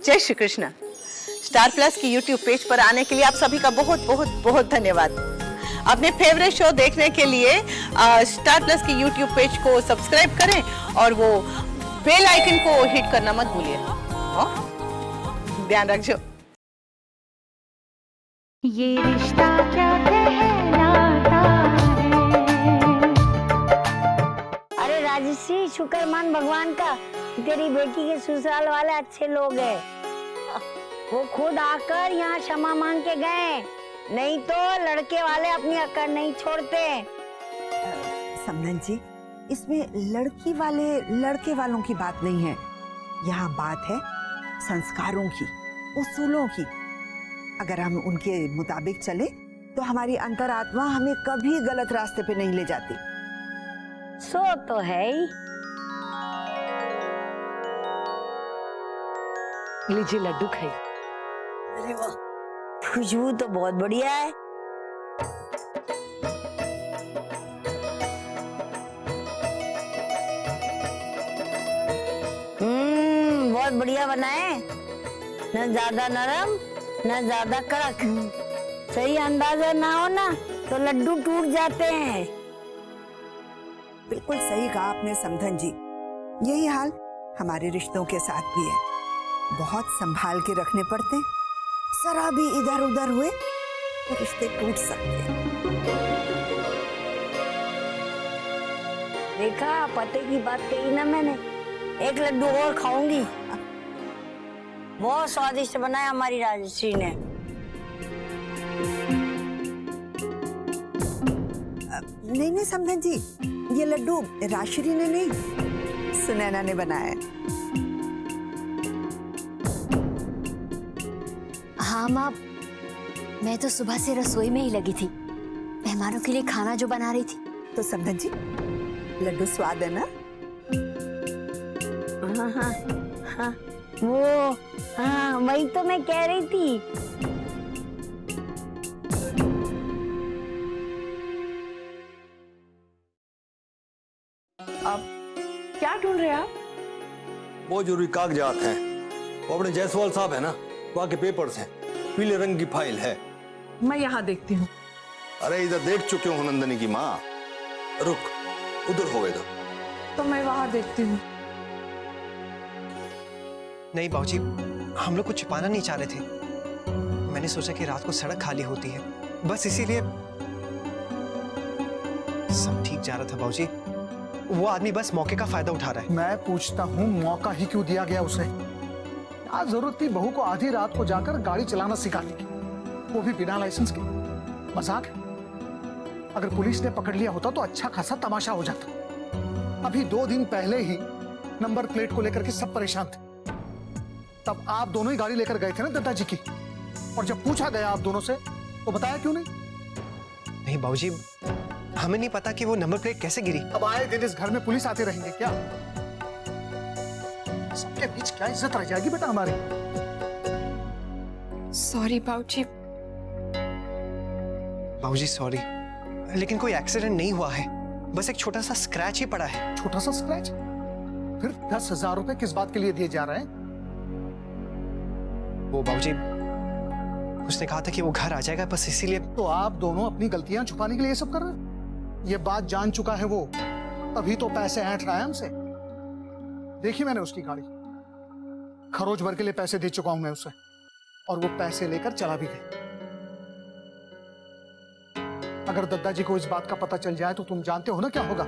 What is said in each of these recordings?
जय Shri Krishna. Star plus की YouTube page पर आने के लिए आप सभी का बहुत बहुत बहुत धन्यवाद। अपने फेवरेट शो देखने के लिए स्टार प्लस की यूट्यूब पेज को सब्सक्राइब करें और वो बेल आइकन को हिट करना मत भूलिए। ध्यान रखिए। ये रिश्ता क्या कहलाता है। अरे राजश्री, शुक्र मान भगवान का, तेरी बेटी के ससुराल वाले अच्छे लोग हैं। वो खुद आकर यहाँ क्षमा मांग के गए, नहीं तो लड़के वाले अपनी अकड़ नहीं छोड़ते। समधन जी, इसमें लड़की वाले लड़के वालों की बात नहीं है, यहाँ बात है संस्कारों की, उसूलों की। अगर हम उनके मुताबिक चले तो हमारी अंतरात्मा हमें कभी गलत रास्ते पे नहीं ले जाती। सो तो है ही। लीजिए लड्डू खाइए। अरे वाह, खुशबू तो बहुत बढ़िया है। बहुत बढ़िया बना है, न ज्यादा नरम न ज्यादा कड़क। सही अंदाजा ना हो ना तो लड्डू टूट जाते हैं। बिल्कुल सही कहा आपने समधन जी, यही हाल हमारे रिश्तों के साथ भी है। बहुत संभाल के रखने पड़ते हैं, जरा भी इधर उधर हुए तो रिश्ते टूट सकते हैं। देखा, पते की बात कही ना मैंने। एक लड्डू और खाऊंगी। बहुत स्वादिष्ट बनाया हमारी राजश्री ने। नहीं नहीं समधन जी, ये लड्डू राजश्री ने नहीं, सुनैना ने बनाया है। हाँ माँ, मैं तो सुबह से रसोई में ही लगी थी, मेहमानों के लिए खाना जो बना रही थी। तो समधन जी, लड्डू स्वाद है ना? हाँ हाँ हाँ, वो हाँ, वही तो मैं कह रही थी। अब क्या ढूंढ रहे हैं आप? बहुत जरूरी कागजात हैं। वो अपने जायसवाल साहब है ना, वहाँ के पेपर्स हैं, पीले रंग की फाइल है। मैं यहाँ देखती हूँ। अरे इधर देख चुके हो नंदनी की माँ। रुक, उधर होएगा। तो मैं वहाँ देखती हूँ। नहीं बाबूजी, हम लोग कुछ छिपाना नहीं चाह रहे थे। मैंने सोचा कि रात को सड़क खाली होती है, बस इसीलिए सब ठीक जा रहा था बाबूजी। वो आदमी बस मौके का फायदा उठा रहा है। मैं पूछता हूँ, मौका ही क्यों दिया गया उसे? आज जरूरत थी बहू को आधी रात को जाकर गाड़ी चलाना सिखाने की, वो भी बिना लाइसेंस के। मजाक है? अगर पुलिस ने पकड़ लिया होता तो अच्छा खासा तमाशा हो जाता। अभी 2 दिन पहले ही नंबर प्लेट को लेकर के सब परेशान थे। तब आप दोनों ही गाड़ी लेकर गए थे ना दद्दा जी की, और जब पूछा गया आप दोनों से तो बताया क्यों नहीं? नहीं बाबूजी, हमें नहीं पता कि वो नंबर प्लेट कैसे गिरी। अब आए दिन इस घर में पुलिस आते रहेंगे क्या? सबके बीच क्या इज्जत रह जाएगी बेटा हमारी? सॉरी बाबूजी। बाबूजी सॉरी, लेकिन कोई एक्सीडेंट नहीं हुआ है, बस एक छोटा सा स्क्रैच ही पड़ा है। छोटा सा स्क्रैच? फिर 10,000 रुपए किस बात के लिए दिए जा रहे हैं? वो बाबूजी, उसने कहा था कि वो घर आ जाएगा, बस इसीलिए। तो आप दोनों अपनी गलतियां छुपाने के लिए ये सब कर रहे हैं? ये बात जान चुका है वो, तभी तो पैसे ऐंठ रहा है हमसे। देखी मैंने उसकी गाड़ी, खरोच भर के लिए पैसे दे चुका हूं मैं उसे, और वो पैसे लेकर चला भी गया। अगर दद्दा जी को इस बात का पता चल जाए तो तुम जानते हो ना क्या होगा।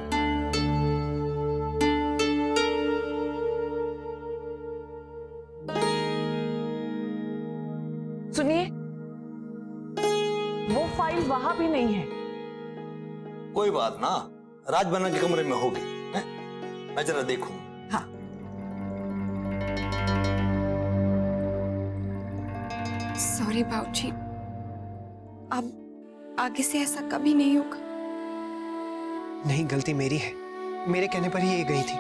सुनिए, वो फाइल वहां भी नहीं है। कोई बात ना, राज बना के कमरे में होगी। मैं जरा देखूं। हाँ, सॉरी बाबूजी, अब आगे से ऐसा कभी नहीं होगा। नहीं, गलती मेरी है, मेरे कहने पर ही ये गई थी।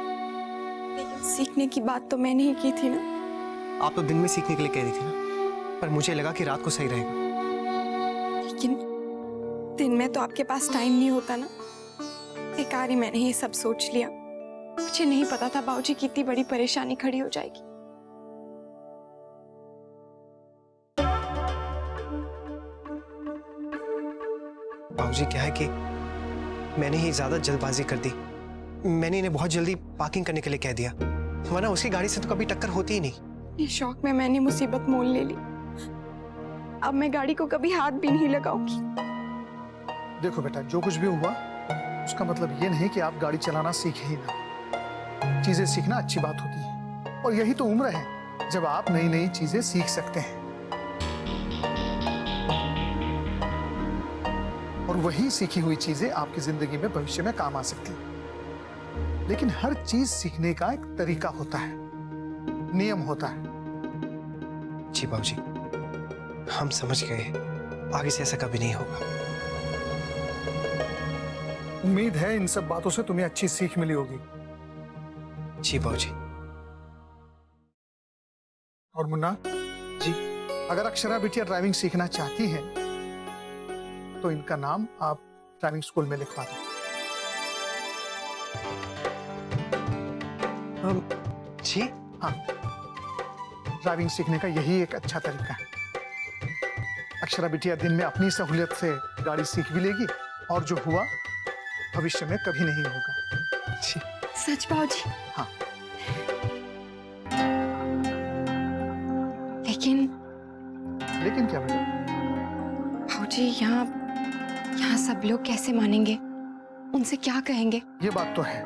लेकिन सीखने की बात तो मैंने ही की थी ना। आप तो दिन में सीखने के लिए कह रही थी ना, पर मुझे लगा कि रात को सही रहेगा। लेकिन दिन में तो आपके पास टाइम नहीं होता ना। बेकार ही मैंने ये सब सोच लिया। मुझे नहीं पता था बाबूजी की इतनी बड़ी परेशानी खड़ी हो जाएगी। बाबूजी क्या है कि मैंने ही ज्यादा जल्दबाजी कर दी। मैंने इन्हें बहुत जल्दी पार्किंग करने के लिए कह दिया, वरना उसकी गाड़ी से तो कभी टक्कर होती ही नहीं। इस शौक में मैंने मुसीबत मोल ले ली। अब मैं गाड़ी को कभी हाथ भी नहीं लगाऊंगी। देखो बेटा, जो कुछ भी हुआ उसका मतलब ये नहीं कि आप गाड़ी चलाना सीखे ही ना। चीजें सीखना अच्छी बात होती है और यही तो उम्र है जब आप नई नई चीजें सीख सकते हैं, और वही सीखी हुई चीजें आपकी जिंदगी में भविष्य में काम आ सकती है। लेकिन हर चीज सीखने का एक तरीका होता है, नियम होता है। जी बाबूजी, हम समझ गए, आगे से ऐसा कभी नहीं होगा। उम्मीद है इन सब बातों से तुम्हें अच्छी सीख मिली होगी। जी बाबूजी। और मुन्ना जी, अगर अक्षरा बिटिया ड्राइविंग सीखना चाहती हैं तो इनका नाम आप ड्राइविंग स्कूल में लिखवा दें। जी हाँ, ड्राइविंग सीखने का यही एक अच्छा तरीका है। अक्षरा बिटिया दिन में अपनी सहूलियत से गाड़ी सीख भी लेगी और जो हुआ भविष्य में कभी नहीं होगा। जी सच बाबूजी? हाँ। लेकिन क्या बेटा? बाबूजी, यहाँ सब लोग कैसे मानेंगे? उनसे क्या कहेंगे? ये बात तो है,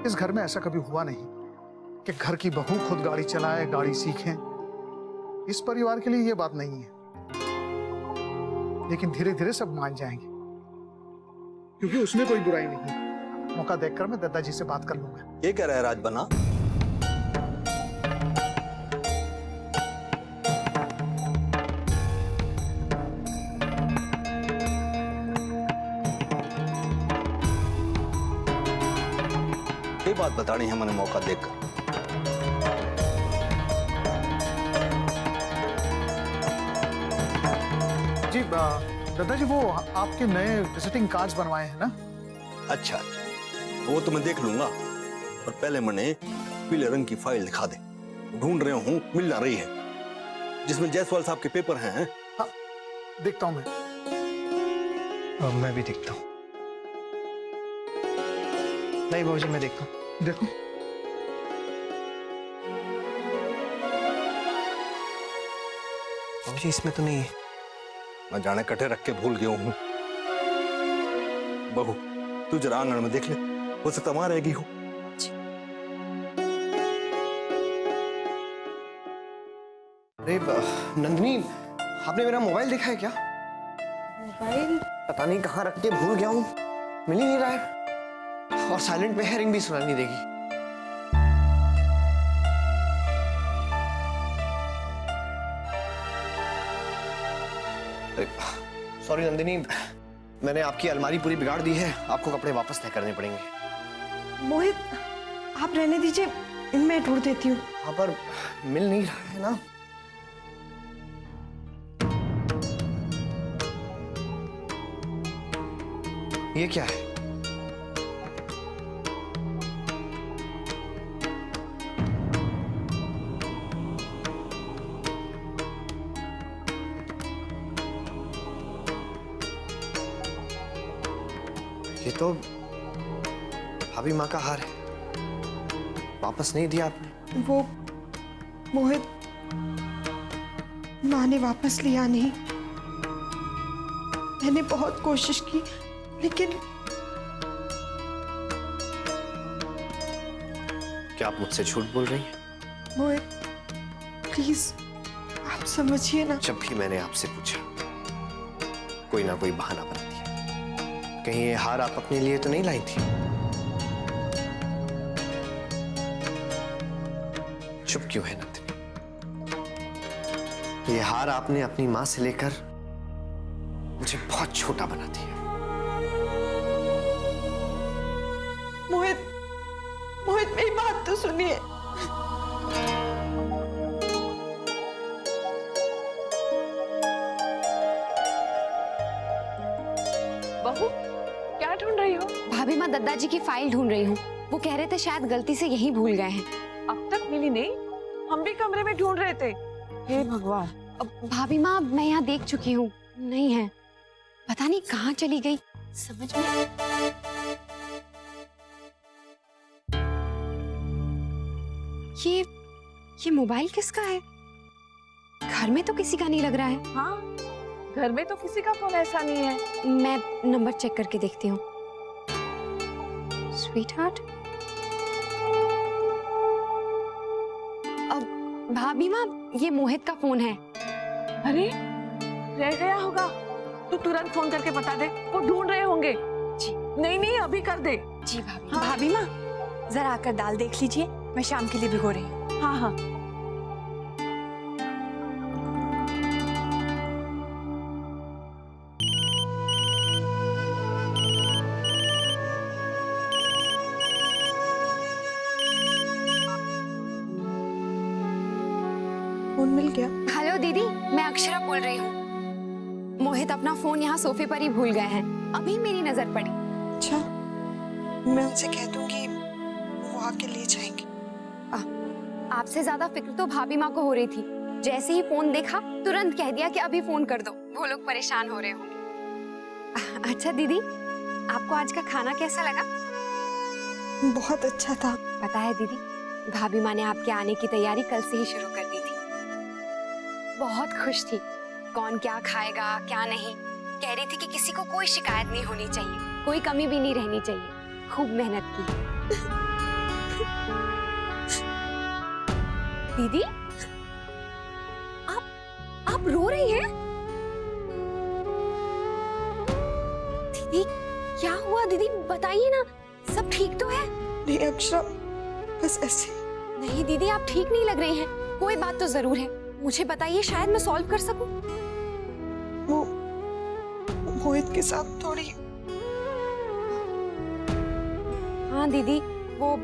इस घर में ऐसा कभी हुआ नहीं कि घर की बहू खुद गाड़ी चलाए, गाड़ी सीखे। इस परिवार के लिए ये बात नहीं है, लेकिन धीरे धीरे सब मान जाएंगे, क्योंकि उसमें कोई बुराई नहीं। मौका देखकर मैं दादाजी से बात कर लूंगा। ये कह रहा है राजबना? ये बात बतानी है मैंने मौका देखकर। जी दादाजी, वो आपके नए विजिटिंग कार्ड्स बनवाए हैं ना? अच्छा, वो तो मैं देख लूंगा, पर पहले मैंने पीले रंग की फाइल दिखा दे। ढूंढ रहे हूँ, मिल ना रही है, जिसमें जायसवाल साहब के पेपर हैं। हाँ, देखता हूँ मैं। मैं भी देखता हूँ। नहीं बाबूजी, मैं देखता हूँ। देखो, बाबूजी इसमें तो नहीं है। मैं जाने कटे रख के भूल गया हूँ। बहू, तू जरा आंगन में देख ले, हो सकता वहां रहेगी हो। अरे नंदिनी, आपने मेरा मोबाइल देखा है क्या? मोबाइल? पता नहीं कहाँ रख के भूल गया हूँ, मिल ही नहीं रहा है, और साइलेंट पे है, रिंग भी सुनाई नहीं देगी। सॉरी नंदिनी, मैंने आपकी अलमारी पूरी बिगाड़ दी है, आपको कपड़े वापस तय करने पड़ेंगे। मोहित, आप रहने दीजिए, मैं ढूंढ देती हूँ। हाँ, पर मिल नहीं रहा है ना। ये क्या है? ये तो भाभी माँ का हार है, वापस नहीं दिया आपने। वो मोहित, माँ ने वापस लिया नहीं। मैंने बहुत कोशिश की, लेकिन क्या आप मुझसे झूठ बोल रही हैं? मोहित प्लीज, आप समझिए ना। जब भी मैंने आपसे पूछा, कोई ना कोई बहाना बनाती है। कहीं ये हार आप अपने लिए तो नहीं लाई थी? चुप क्यों है नंदिनी? ये हार आपने अपनी मां से लेकर मुझे बहुत छोटा बना दिया। मोहित, मोहित मेरी बात तो सुनिए। बहू, क्या ढूंढ रही हो? भाभी मैं दादाजी की फाइल ढूंढ रही हूँ। वो कह रहे थे शायद गलती से यहीं भूल गए हैं। अब तक मिली नहीं? हम भी कमरे में ढूंढ रहे थे। हे भगवान। अब भाभी माँ, मैं यहाँ देख चुकी हूँ, नहीं है। पता नहीं कहाँ चली गई, समझ में। ये मोबाइल किसका है? घर में तो किसी का नहीं लग रहा है। हाँ, घर में तो किसी का फोन ऐसा नहीं है। मैं नंबर चेक करके देखती हूँ। स्वीटहार्ट, अब भाभी माँ, ये मोहित का फोन है। अरे रह गया होगा, तू तुरंत फोन करके बता दे, वो ढूंढ रहे होंगे। जी। नहीं अभी कर दे। जी भाभी। हाँ। भाभी माँ, जरा आकर दाल देख लीजिए, मैं शाम के लिए भिगो रही हूँ। हाँ। फोन मिल गया। हेलो दीदी, मैं अक्षरा बोल रही हूँ। मोहित अपना फोन यहाँ सोफे पर ही भूल गए हैं, अभी मेरी नजर पड़ी। अच्छा, मैं उनसे कह दूंगी, वो आके ले जाएंगे। आपसे ज्यादा फिक्र तो भाभी माँ को हो रही थी। जैसे ही फोन देखा तुरंत कह दिया कि अभी फोन कर दो, वो लोग परेशान हो रहे होंगे। अच्छा दीदी, आपको आज का खाना कैसा लगा? बहुत अच्छा था। पता है दीदी, भाभी माँ ने आपके आने की तैयारी कल से ही शुरू कर दी थी। बहुत खुश थी, कौन क्या खाएगा क्या नहीं। कह रही थी कि किसी को कोई शिकायत नहीं होनी चाहिए, कोई कमी भी नहीं रहनी चाहिए। खूब मेहनत की। दीदी, आप रो रही हैं? दीदी, क्या हुआ? दीदी बताइए ना, सब ठीक तो है? नहीं अक्षरा, बस ऐसे। नहीं दीदी, आप ठीक नहीं लग रही हैं। कोई बात तो जरूर है, मुझे बताइए, शायद मैं सॉल्व कर सकूं। वो मोहित के साथ थोड़ी। हाँ दीदी, वो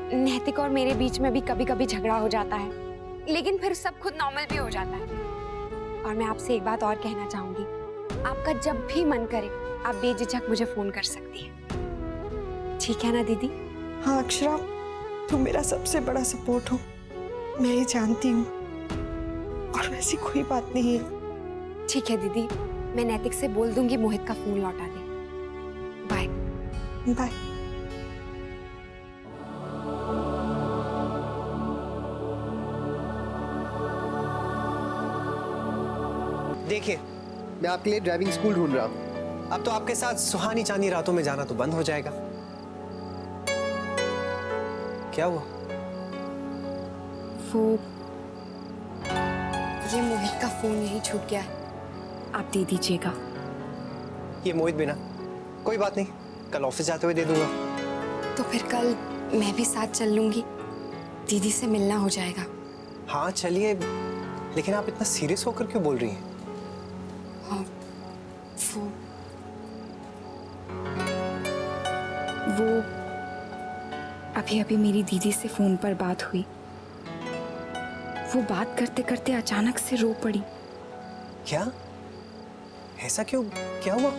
नैतिक और मेरे बीच में भी कभी कभी झगड़ा हो जाता है, लेकिन फिर सब खुद नॉर्मल भी हो जाता है। और मैं आपसे एक बात और कहना चाहूंगी, आपका जब भी मन करे आप बेझिझक मुझे फोन कर सकती हैं। ठीक है ना दीदी? हाँ अक्षरा, तुम मेरा सबसे बड़ा सपोर्ट हो, मैं ये जानती हूँ। और वैसी कोई बात नहीं है। ठीक है दीदी, मैं नैतिक से बोल दूंगी मोहित का फोन लौटा दे। बाय। बाय। देखिए, मैं आपके लिए ड्राइविंग स्कूल ढूंढ रहा हूँ। अब तो आपके साथ सुहानी चांदी रातों में जाना तो बंद हो जाएगा। क्या हुआ? वो ये मोहित का फोन यहीं छूट गया है, आप दे दीजिएगा। ये मोहित बिना? कोई बात नहीं, कल ऑफिस जाते हुए दे दूंगा। तो फिर कल मैं भी साथ चल लूंगी, दीदी से मिलना हो जाएगा। हाँ चलिए, लेकिन आप इतना सीरियस होकर क्यों बोल रही हैं? हाँ, वो अभी अभी मेरी दीदी से फोन पर बात हुई। वो बात करते करते अचानक से रो पड़ी। क्या? ऐसा क्यों? क्या हुआ?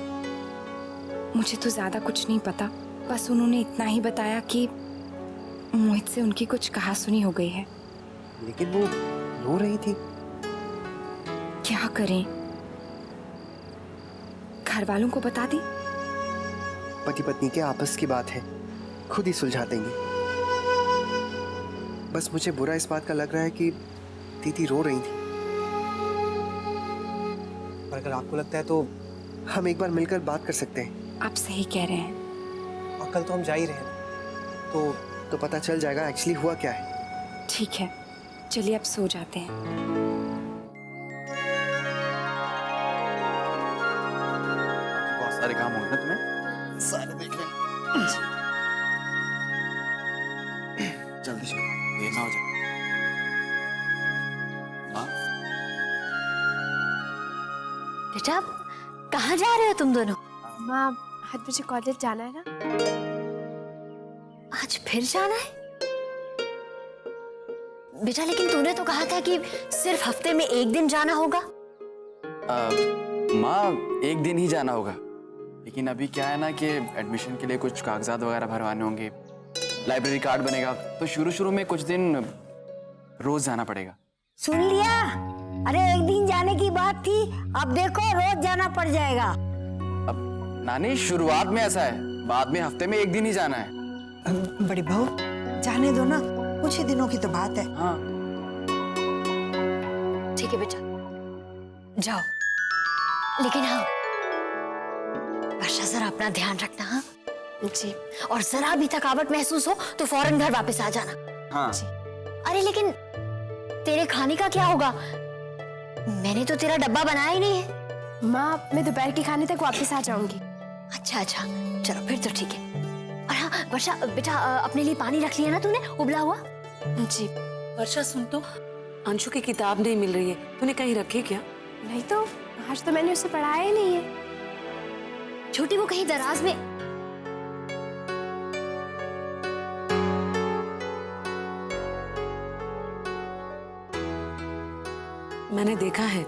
मुझे तो ज्यादा कुछ नहीं पता, बस उन्होंने इतना ही बताया कि मोहित से उनकी कुछ कहासुनी हो गई है। लेकिन वो रो रही थी। क्या करें, घर वालों को बता दी? पति पत्नी के आपस की बात है, खुद ही सुलझा देंगे। बस मुझे बुरा इस बात का लग रहा है कि दीदी रो रही थी। पर अगर आपको लगता है तो हम एक बार मिलकर बात कर सकते हैं। आप सही कह रहे हैं। और कल तो हम जा ही रहे हैं, तो पता चल जाएगा एक्चुअली हुआ क्या है। ठीक है, चलिए अब सो जाते हैं। बहुत सारे काम होंगे ना तुम्हें, सारे देख लेना। जल्दी चलो, देर ना हो जाए। हाँ? बेटा, कहाँ जा रहे हो तुम दोनों? माँ, आज मुझे कॉलेज जाना है ना। आज फिर जाना है? बेटा, लेकिन तूने तो कहा था कि सिर्फ हफ्ते में एक दिन जाना होगा। माँ, एक दिन ही जाना होगा, लेकिन अभी क्या है ना कि एडमिशन के लिए कुछ कागजात वगैरह भरवाने होंगे, लाइब्रेरी कार्ड बनेगा, तो शुरू में कुछ दिन रोज जाना पड़ेगा। सुन लिया? अरे एक दिन जाने की बात थी, अब देखो रोज जाना पड़ जाएगा। अब नानी शुरुआत में ऐसा है, बाद में हफ्ते में 1 दिन ही जाना है। बड़ी बहू जाने दो ना, कुछ ही दिनों की तो बात है। हाँ ठीक है बेटा, जाओ। लेकिन हाँ, वर्षा जरा अपना ध्यान रखना। हाँ जी, और जरा भी थकावट महसूस हो तो फौरन घर वापस आ जाना। हाँ। अरे लेकिन तेरे खाने का क्या होगा? मैंने तो तेरा डब्बा बनाया ही नहीं है। माँ, मैं दोपहर के खाने तक वापस आ जाऊंगी। अच्छा अच्छा, चलो फिर तो ठीक है। और हाँ वर्षा बेटा, अपने लिए पानी रख लिया ना तूने, उबला हुआ? जी। वर्षा सुन तो, अंशु की किताब नहीं मिल रही है, तूने कहीं रखी क्या? नहीं तो, आज तो मैंने उसे पढ़ाया ही नहीं है। छोटी वो कहीं दराज में। मैंने देखा है,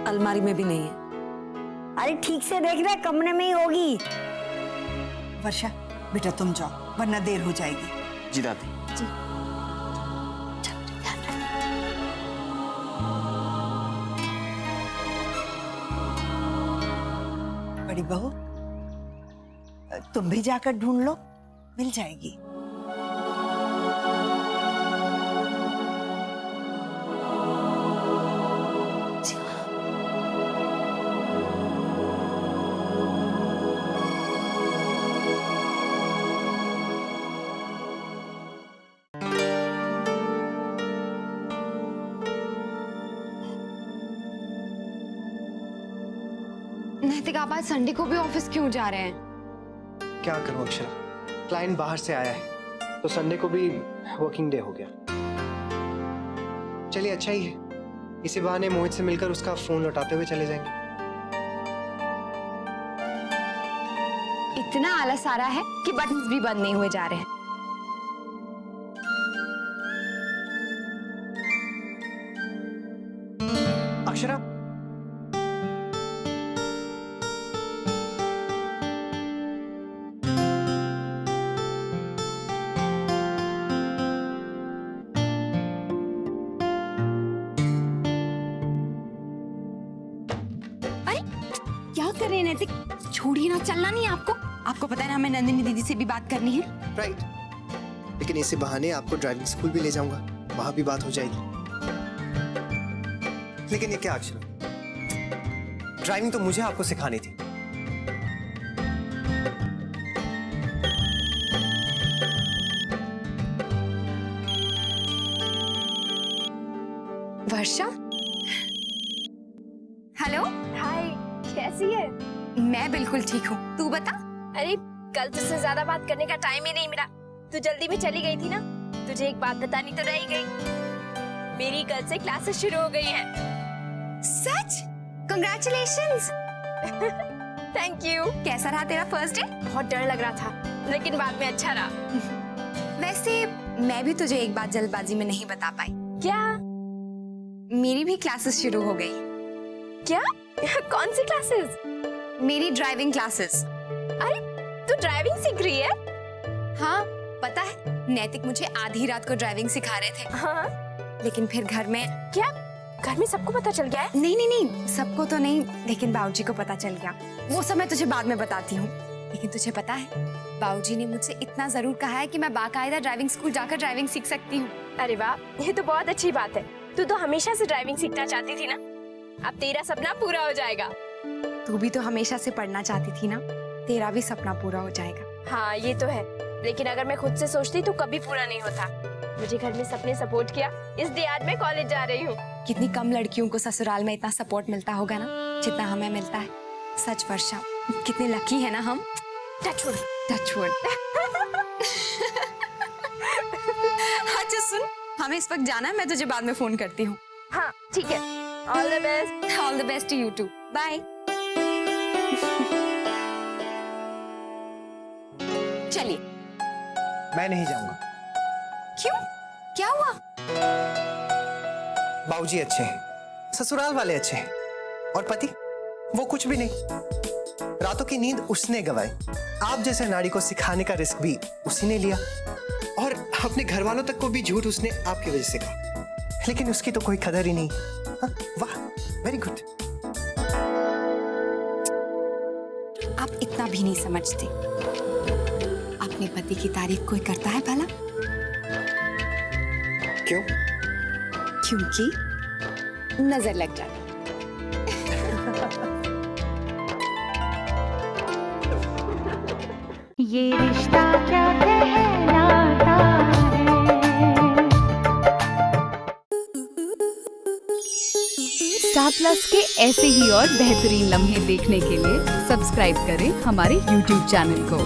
अलमारी में भी नहीं है। अरे ठीक से देख रहे, कमरे में ही होगी। वर्षा बेटा तुम जाओ, वरना देर हो जाएगी। जी दादी। बड़ी बहू तुम भी जाकर ढूंढ लो, मिल जाएगी। नैतिक, आप आज संडे को भी ऑफिस क्यों जा रहे हैं? क्या करूं अक्षरा, क्लाइंट बाहर से आया है तो संडे को भी वर्किंग डे हो गया। चलिए अच्छा ही है, इसी बहाने मोहित से मिलकर उसका फोन लौटाते हुए चले जाएंगे। इतना आलस आ रहा है कि बटन्स भी बंद नहीं हुए जा रहे हैं। अक्षरा, क्या कर रहे हैं नैतिक? छोड़िए ना, चलना नहीं है आपको? आपको पता है ना हमें नंदिनी दीदी से भी बात करनी है। राइट, लेकिन इसी बहाने आपको ड्राइविंग स्कूल भी ले जाऊंगा, वहां भी बात हो जाएगी। लेकिन ये क्या अक्षरा, ड्राइविंग तो मुझे आपको सिखानी थी। वर्षा, हेलो। हाय, कैसी है? मैं बिल्कुल ठीक हूँ, तू बता। अरे कल तुझसे ज्यादा बात करने का टाइम ही नहीं मिला, तू जल्दी में चली गई थी ना। तुझे एक बात बतानी तो रह गई, मेरी कल से क्लासेस शुरू हो गई हैं। सच? कांग्रेचुलेशंस। Thank you. कैसा रहा तेरा फर्स्ट डे? बहुत डर लग रहा था, लेकिन बाद में अच्छा रहा। वैसे मैं भी तुझे एक बात जल्दबाजी में नहीं बता पाई। क्या? मेरी भी क्लासेस शुरू हो गई। क्या? कौन सी क्लासेस? मेरी ड्राइविंग क्लासेस। अरे तू ड्राइविंग सीख रही है? हाँ, पता है नैतिक मुझे आधी रात को ड्राइविंग सिखा रहे थे। हाँ? लेकिन फिर घर में। क्या घर में सबको पता चल गया है? नहीं नहीं नहीं, सबको तो नहीं, लेकिन बाबूजी को पता चल गया। वो सब मैं तुझे बाद में बताती हूँ। लेकिन तुझे पता है बाबूजी ने मुझसे इतना जरूर कहा है कि मैं बाकायदा ड्राइविंग स्कूल जाकर ड्राइविंग सीख सकती हूँ। अरे वाह, ये तो बहुत अच्छी बात है। तू तो हमेशा से ड्राइविंग सीखना चाहती थी ना, अब तेरा सपना पूरा हो जाएगा। तू भी तो हमेशा से पढ़ना चाहती थी ना, तेरा भी सपना पूरा हो जाएगा। हाँ ये तो है, लेकिन अगर मैं खुद से सोचती तो कभी पूरा नहीं होता। मुझे घर में सबने सपोर्ट किया, इसलिए आज मैं कॉलेज जा रही हूँ। कितनी कम लड़कियों को ससुराल में इतना सपोर्ट मिलता होगा ना, जितना हमें मिलता है। सच वर्षा, कितने लकी है ना हम। Touch wood, touch wood. अच्छा सुन, हमें इस वक्त जाना है, मैं तुझे बाद में फोन करती हूँ। हाँ ठीक है, all the best. All the best to you too, bye. चलिए। मैं नहीं जाऊंगा। क्यों? क्या हुआ? बाबूजी अच्छे हैं, ससुराल वाले अच्छे हैं, और पति वो कुछ भी नहीं। रातों की नींद उसने गंवाई, आप जैसे नारी को सिखाने का रिस्क भी उसी ने लिया, और अपने घर वालों तक को भी झूठ उसने आपकी वजह से कहा, लेकिन उसकी तो कोई कदर ही नहीं। हाँ, वाह, वेरी गुड। इतना भी नहीं समझते। अपने पति की तारीफ कोई करता है भला? क्यों? क्योंकि नजर लग जाती। ये रिश्ता क्या कहलाता है। स्टार प्लस के ऐसे ही और बेहतरीन लम्हे देखने के लिए सब्सक्राइब करें हमारे YouTube चैनल को।